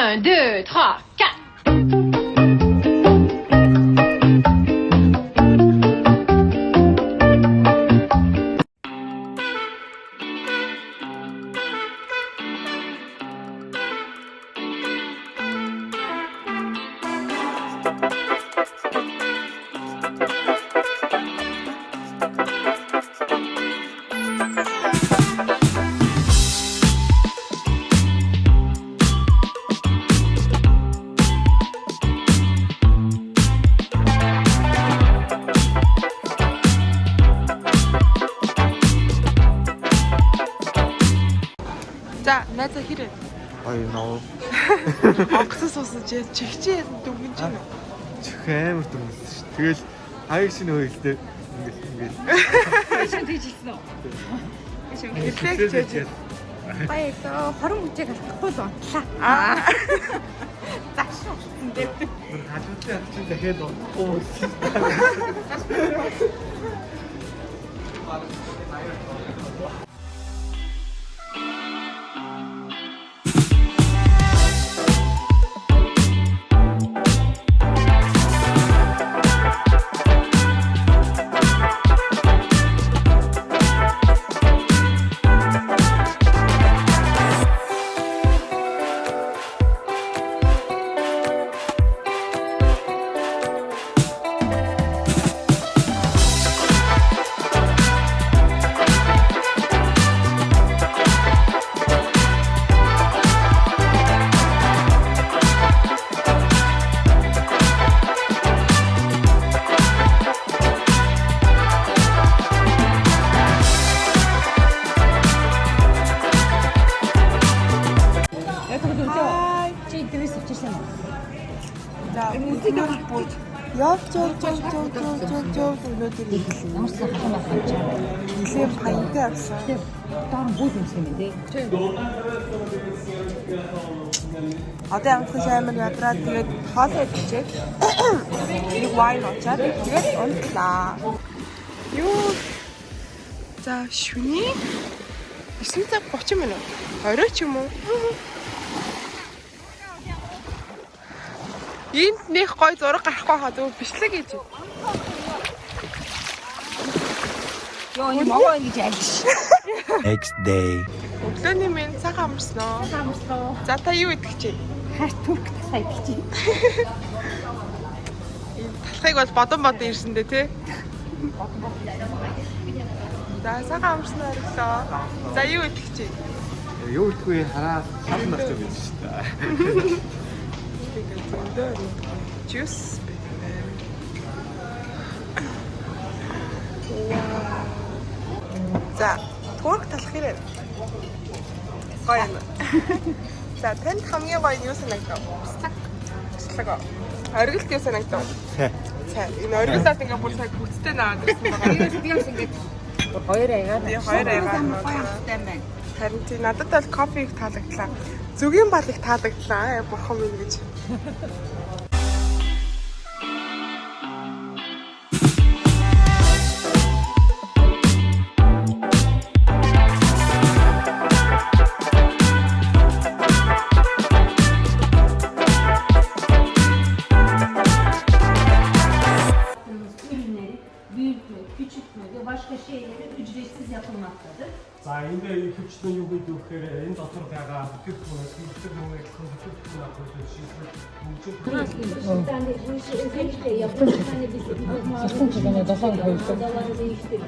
1, 2, 3, 4. За, найзаа хэрэг. Хоёр ноо. Онгоцос суусаж чигчээ дүнгийн чинь. Чих амар дүнсэн шүү. Тэгэл хаяг шинэ хөөглөө ингээл. Шин тэгжилсэн үү? Шин Хэлээ. баярлаа. Хорон хүчээр алдахгүй л унтлаа. Заш шуурсан дээ. Бүр хажуудлын ятчин дахиад унахгүй. Чи дээрээс авчирсан уу? За, музик бүр явж өнөөдөр Намарсан халуун авч байгаа. нэлээд баянтай авсан. Доор бүүд юмсан юм дээ. Одоо амтхан амар ядраад тэгээд хоолой идчихээд нэг вайн очоод тэгээд унтлаа. Юу? За, шүний 9 цаг 30 минут. 20 ч юм уу? Энд нэг гой зураг гарахгүй хаа зөв бичлэг гэж. Йоо, энэ могоо ингэж айлш. Next day. Өглөөний минь цаг амарсноо. Самслоо. За та юу идэх чи? Хар түрк тасаа идэх чи. Талхыг бол бодон ирсэн дээ тий. За цаг амарсноо өглөө. За юу идэх чи? Юу гэдгүй хараа шалан авч байгаа гэж шүү дээ. Juice. За, турк талах хэрэг. Гоё юм. За, танд хамгийн гоё юу санагдав? Туслаг. Оргилт юу санагдав? Цай. Энэ оргилтаас ингээ бүр цаг хүчтэй наваад ирсэн байгаа. Би бас ингэж хоёр аягаар. Би хоёр аягаар. Баяртай байна. Харин тий надад бол кофег таалагдлаа. Зүгийн бал их таалагдлаа. Бурхан минь гэж. Küçük mü ve başka şeyleri ücretsiz yapılmaktadır. За энд ихэвчлэн юу гэдэг вэ гэхээр энэ дотор байгаа бүтэц мөнгө Yani bu işi özellikle yapın. Hani biz odaları değiştirdik.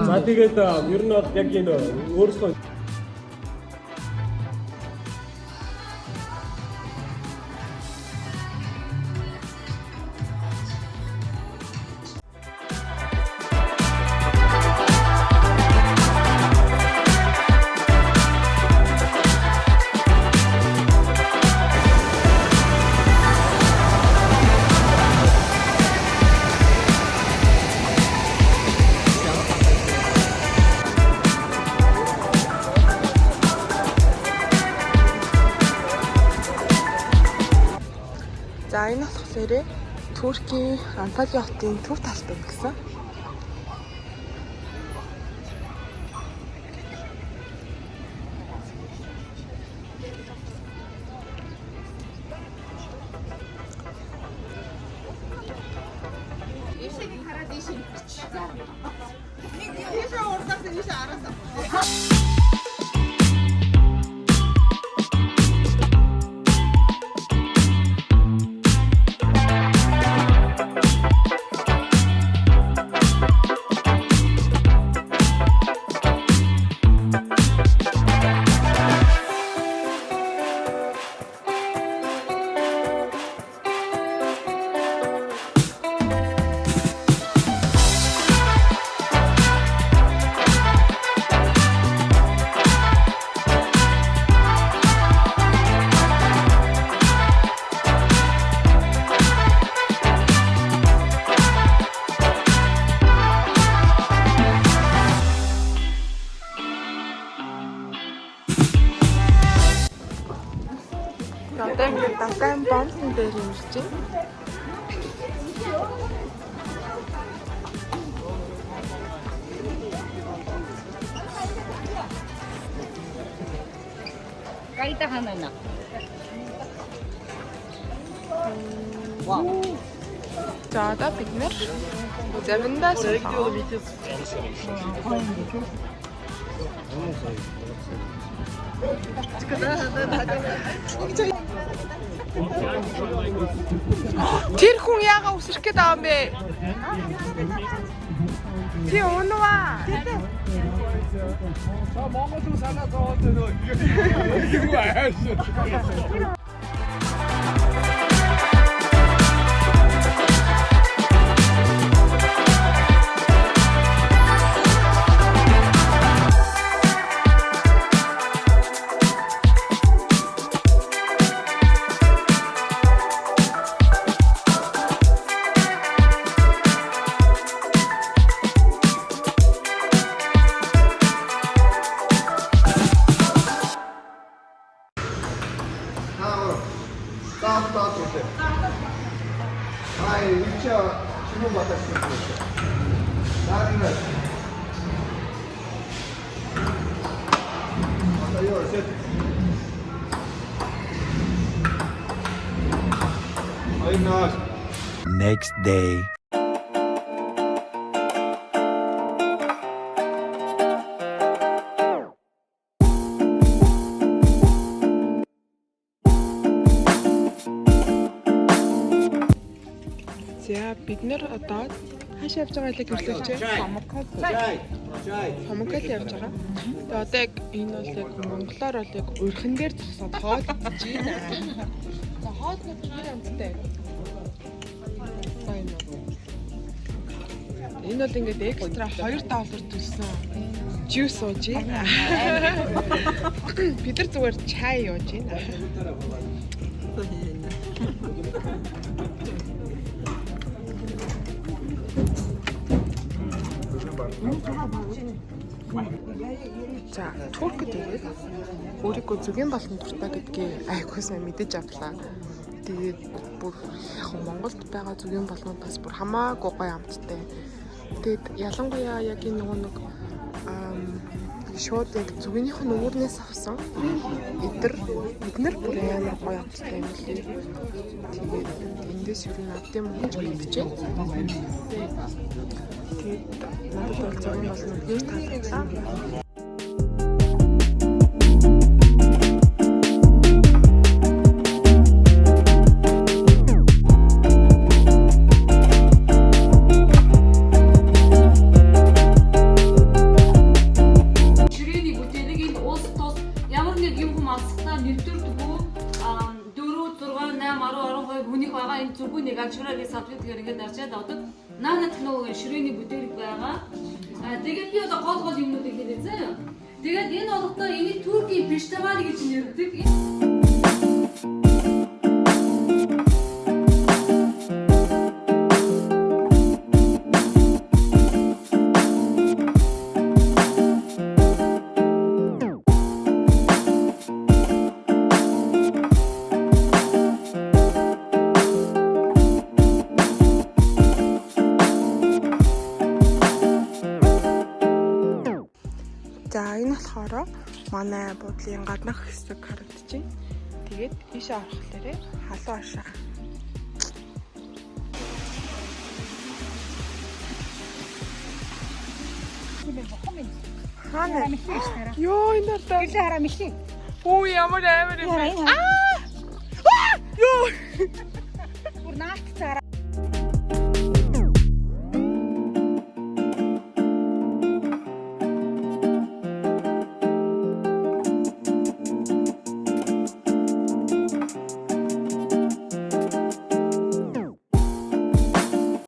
За тэгээд ер нь бол яг энэ өөрсдөө За энэ болохоор Туркийн Анталия хотын төв талд байсан. Одоо ингээд Даган бомбын дээр ирж байна. Кайта ханана. За одоо бид нэр завиндаа суулаа. Тэр хүн яага үсрэх гээд байгаа юм бэ? Чи өнөваа. Монгол хүн санаа зовоод байна. Юу ааш. Next day. За бид нэр одоо хаашаа явж байгаа хэлээ гэрлээч. Самукал явж байгаа. Тэгээ одоо яг энэ бол яг монголоор бол яг урхан дээр зогсоод хоол идэж байна. За хоол нь хэр амттай. Энэ бол ингээд экстра $2 төлсөн. Juice ууж байна. Бид нар зүгээр чай ууж байна. За, турк тэгээд өөрийгөө зүгийн болон дуртай гэдгийг айгүй сайн мэдэж авлаа. Тэгээд бүр яг Монголд байгаа зүгийн болгоноос бүр хамаагүй гоё амттай. Тэгээд ялангуяа яг энэ нэг шууд яг зүгнийх нь өвөрнөөс авсан эднэр бүр амар гоё амттай юм лээ. Тэгээд эндээс юу нэг юм гэж мэдчихэ. Тэгээд надад бол зүгийн болгоно бүр таалагдсан. Зүгүүнийг ачуураагийн савлитгээр ингээд арчаад авдаг. Наана технологийн ширээний бүтээлэг байгаа. Тэгээд би одоо гол юмнуудыг хэлээ заяа. Тэгээд энэ болготой энийг Туркийн фестивал гэж нэрдэг. За энэ болохоор манай буудлын гаднах хэсэг харагдаж байна. Тэгээд ийшээ орох лээрээ халуун ашаа. Хаана? Мишээ штара. Йоо энэ дартаа. Гэлээ хараа мишээ. Оо ямар амар юм бэ? Яа, энэ. Ёо. Бүр наат цаараа.